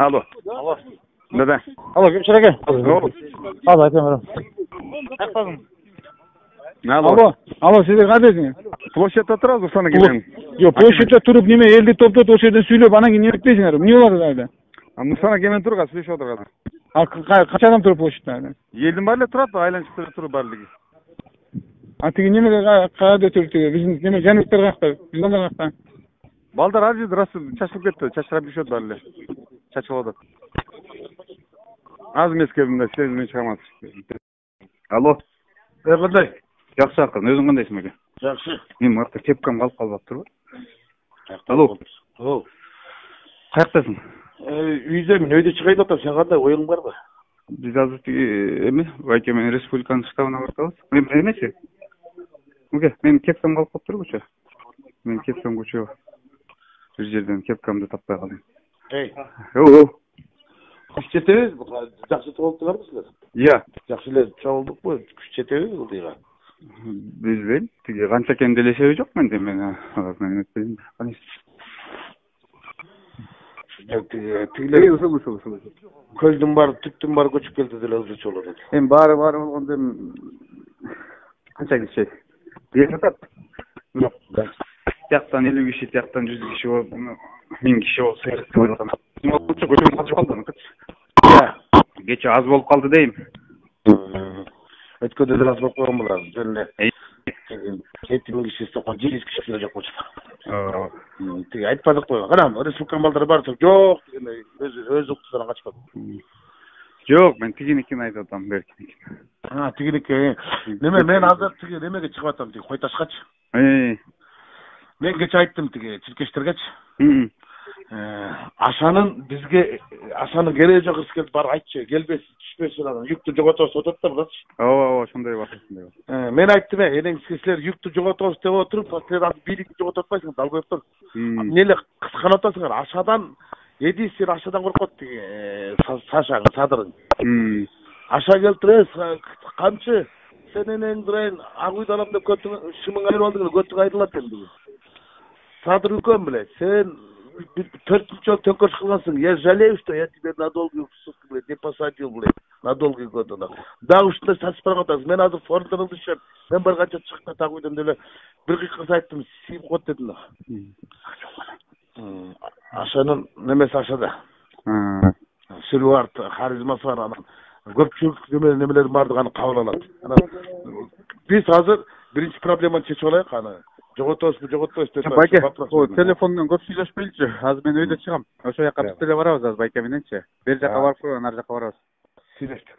Алло. Алло. Да-да. Алло, Гümşer aka. Алло, айтам. Алло. Алло, сиздер кайдасыңар? Площадьта турабыз, Руслан аке. Жок, площадьта туруп неме элди топтоп ошол жерден сүйлөп анан кийин эмектейсиңер. Эмне болот айда? Руслан аке туруп сүйлөшүп отур азыр. Канча адам туруп площадьта? Элдин баары эле турат, айланышып туруп баардыгы. Тиги немеге каяда өтүрүп тиги биздин неме жаныбектер каякта? Биздин балдар каякта? Балдар ал жерде рас чачылып кетти, чачырап жүрүшөт баары эле. Чачылып атат. Аз эмес келдим да, сиз менен чыгамыз. Алло. Кандай? Жакшы акын, өзүң кандайсың аке? Жакшы. Мен марта кепкам калып калбаптырбы? Алло. О. Каяктасың? Үйдөмүн, өйдө чыгайын атам, сен кандай, оюң барбы? Биз азыр тиги эме, Байке менен республиканын штабына баратабыз. Мен эмеси? Муге, мен кепкам калып калыптырбычы? Мен кепкам көчө. Бир жерден кепкамды таппай калдым. Күч жетеби? Жакшы болуптуңарбы силер? Иә. Жакшы эле чогулдукпу? Күч жетеби бул дыйга? Билбейм. Тиги канча экен деле эсеби жок менде. Мен өтпөйм. Тигилер көздүн баары, түптүн баары көчүп келди деле ызычы болот. Эми баары болгондо канча киши? Бери атат. Тияктан 50 киши, тияктан 100 киши болуп, 1000 киши болсо керек деп ойлоп атам. Көчөдөн качып калды. Кече аз болуп калды дейм. Өткөндө деле аз болуп койгон булар. Жөн эле 7000 киши сокко 100 киши деле жок болчу. Тиги айтпадык кой. Кана республиканын балдары бар жок дегендей өз уктудан качпады. Жок, мен тигиникин айтып атам, беркиники. Тигиники. Неме мен азыр тиги немеге чыгып атам, тиги Койташкачы. Мен кече айттым тиги чиркечтергечи. Ашанын бизге ашанын кереги жок эскелди бар айтчы, келбес, түшпөсүн анан юкту жоготобуз отот да булачы. Ооба, ошондой бар. Мен айттым, энең силер юкту жоготобуз деп отуруп, силер азыр бийликти жогототпайсыңар, Далбоевдор. Эмне кысканып атасыңар? Ашадан силер ашадан коркот тиги Сашаң, Садырың. Аша келтиребиз, камчы сен энең дурайын, ак үйдү алам деп көтүң шымың айрып алдың, көтүң айрылат эмди. Садыр үлкөн беле, сен 4 жол төңкөрүш кылгансың. Я жалею, что я тебя на долгий срок не посадил, блядь, на долгий год. Да ушундай сатып барган атасың. Мен азыр фондорду ишеп, мен барганча чыкта так үйдөн деле бир кыйкыс айттым, сип кот дедим. Ашанын немеси ашада. Сүрү бар, харизмасы бар анан. Көпчүлүк немелердин баардыгын кабыл алат. Биз азыр биринчи проблеманы чечип алайык, аны жоготобузбу, жоготпойбузбу деп. Байке, телефондон көп сүйлөшпөйлүчү. Азыр мен өйдө чыгам. Ошол жака биз деле барабыз азыр Байке мененчи. Бер жака барып койгон, ар жака барабыз. Сүйлөштүк.